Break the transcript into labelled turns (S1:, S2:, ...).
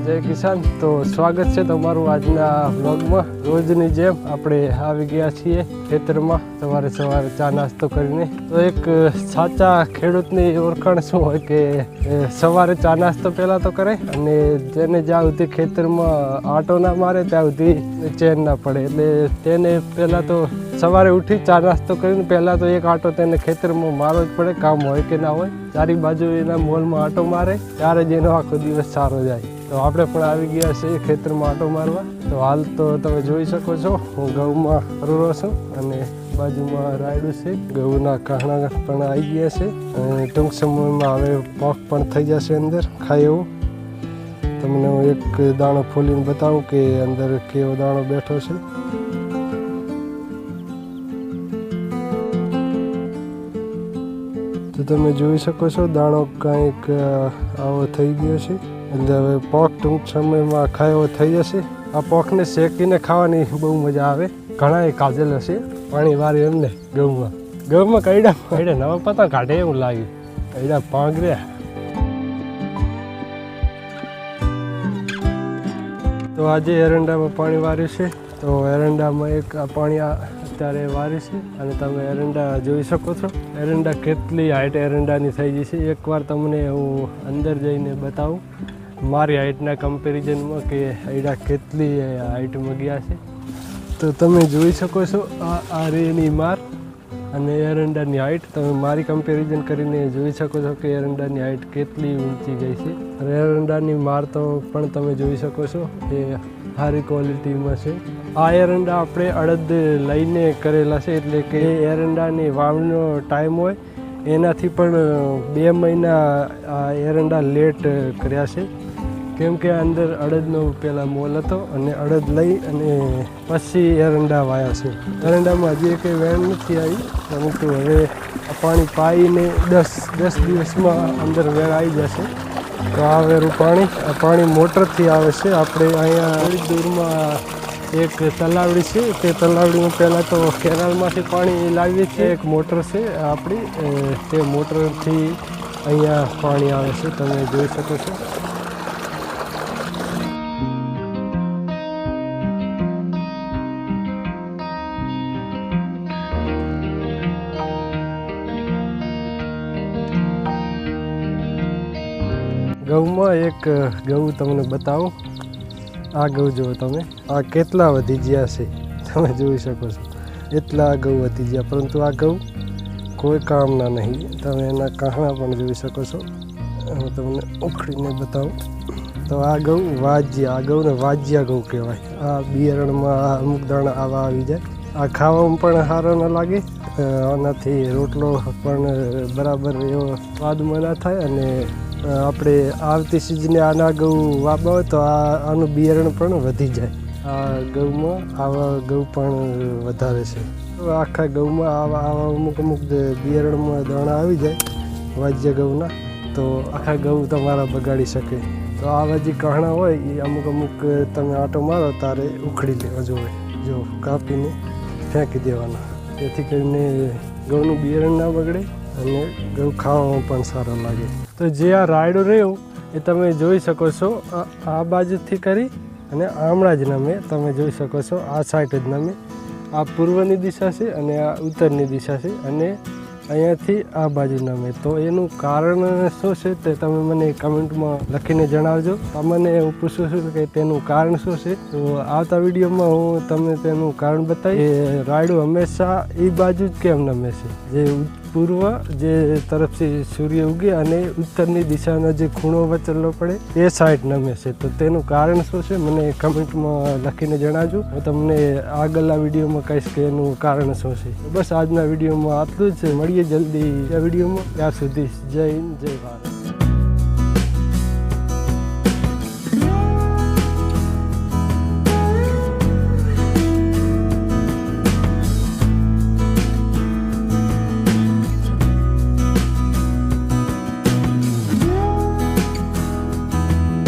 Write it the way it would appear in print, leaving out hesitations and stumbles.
S1: જય કિસાન। તો સ્વાગત છે તમારું આજના વ્લોગમાં। રોજની જેમ આપણે આવી ગયા છીએ ખેતરમાં સવારે ચા નાસ્તો કરીને। તો એક સાચા ખેડૂતની ઓળખાણ શું હોય કે સવારે ચા નાસ્તો પહેલાં તો કરે અને જેને જ્યાં સુધી ખેતરમાં આંટો ના મારે ત્યાં સુધી ચેન ના પડે, એટલે તેને પહેલાં તો સવારે ઉઠી ચા નાસ્તો કરીને પહેલાં તો એક આંટો તેને ખેતરમાં મારવો જ પડે, કામ હોય કે ના હોય। ચારી બાજુ એના મોલમાં આંટો મારે ત્યારે જ એનો આખો દિવસ સારો જાય। તો આપણે પણ આવી ગયા છે ખેતરમાં આંટો મારવા। તો હાલ તો તમે જોઈ શકો છો હું ઘઉંમાં ફરરો છું અને બાજુમાં રાયડું છે, ઘઉંના કાહણા પણ આવી ગયા છે અને ટૂંક સમયમાં હવે પાક પણ થઈ જશે અંદર ખાય એવું। તમને હું એક દાણો ખોલીને બતાવું કે અંદર કેવો દાણો બેઠો છે। તો તમે જોઈ શકો છો દાણો કંઈક આવો થઈ ગયો છે, એટલે હવે પાક ટૂંક સમયમાં ખાયો થઈ જશે। આ પાકને શેકીને ખાવાની બહુ મજા આવે। ઘણા કાજલ હશે પાણી વારી એમને ઘઉંમાં કઈડા નવા પતા કાઢે એવું લાગ્યું, કઈડા પાંગર્યા। તો આજે એરંડામાં પાણી વાર્યું છે। તો એરંડામાં એક પાણી અત્યારે વાર્યું છે અને તમે એરંડા જોઈ શકો છો। એરંડા કેટલી હાઈટ એરંડાની થઈ ગઈ છે, એકવાર તમને હું અંદર જઈને બતાવું મારી હાઈટના કમ્પેરિઝનમાં કે એરંડા કેટલી હાઈટમાં ગયા છે। તો તમે જોઈ શકો છો આ રેની માર અને એરંડાની હાઈટ તમે મારી કમ્પેરિઝન કરીને જોઈ શકો છો કે એરંડાની હાઈટ કેટલી ઊંચી ગઈ છે। અને એરંડાની માર તો પણ તમે જોઈ શકો છો એ સારી ક્વોલિટીમાં છે। આ એરંડા આપણે અડદ લઈને કરેલા છે, એટલે કે એરંડાની વાવણીનો ટાઈમ હોય એનાથી પણ 2 મહિના આ એરંડા લેટ કર્યા છે, કેમ કે અંદર અડદનો પહેલાં મોલ હતો અને અડદ લઈ અને પછી એરંડા વાયા છે। એરંડામાં હજી કંઈ વેણ નથી આવી, પરંતુ હવે આ પાણી પાઈને 10 દિવસમાં અંદર વેણ આવી જશે। તો આ વેરું પાણી મોટરથી આવે છે। આપણે અહીંયા થોડી દૂરમાં એક તલાવડી છે, તે તલાવડીમાં પહેલાં તો કેનાલમાંથી પાણી લાવીએ છીએ। એક મોટર છે આપણી, તે મોટરથી અહીંયા પાણી આવે છે, તમે જોઈ શકો છો। ઘઉંમાં એક ઘઉં તમને બતાવું। આ ઘઉં જુઓ તમે, આ કેટલા વધી ગયા છે તમે જોઈ શકો છો। એટલા ઘઉં વધી ગયા, પરંતુ આ ઘઉં કોઈ કામના નહીં। તમે એના કાહણા પણ જોઈ શકો છો। હું તમને ઉખડીને બતાવું તો આ ઘઉં વાજ્યા, આ ઘઉંને વાજ્યા ઘઉં કહેવાય। આ બિયારણમાં અમુક દાણા આવા આવી જાય। આ ખાવામાં પણ સારો ન લાગે, આનાથી રોટલો પણ બરાબર એવો સ્વાદમાં ના થાય અને આપણે આવતી સિઝને આના ઘઉં વાવવા હોય તો આનું બિયારણ પણ વધી જાય। આ ઘઉંમાં આવા ઘઉં પણ વધારે છે। તો આખા ઘઉંમાં આવા અમુક બિયારણમાં દાણા આવી જાય વાજ્ય ઘઉંના, તો આખા ઘઉં તમારા બગાડી શકે। તો આવા જે કાહણા હોય એ અમુક તમે આંટો મારો ત્યારે ઉખડી લેવા જોઈએ, જો કાપીને ફેંકી દેવાના, જેથી કરીને ઘઉંનું બિયારણ ના બગડે અને ઘઉં ખાવામાં પણ સારા લાગે। તો જે આ રાયડું રહ્યું એ તમે જોઈ શકો છો, આ બાજુથી કરી અને આમળા જ નમે તમે જોઈ શકો છો। આ સાઈડ જ નમે, આ પૂર્વની દિશા છે અને આ ઉત્તરની દિશા છે અને અહીંયાથી આ બાજુ નમે। તો એનું કારણ શું છે તે તમે મને કમેન્ટમાં લખીને જણાવજો। તમને હું પૂછું છું કે તેનું કારણ શું છે, તો આવતા વિડીયોમાં હું તમને તેનું કારણ બતાવીશ કે રાયડું હંમેશા એ બાજુ જ કેમ નમે છે, જે પૂર્વ જે તરફથી સૂર્ય ઉગે અને ઉત્તરની દિશાનો જે ખૂણો વચેલો પડે એ સાઈડ નમે છે। તો તેનું કારણ શું છે મને કમેન્ટમાં લખીને જણાવજો। હું તમને આગળના વિડીયોમાં કહીશ કે એનું કારણ શું છે। બસ આજના વિડીયોમાં આટલું જ છે, મળીએ જલ્દી આ વિડીયોમાં। ત્યાર સુધી જય હિન્દ, જય ભારત।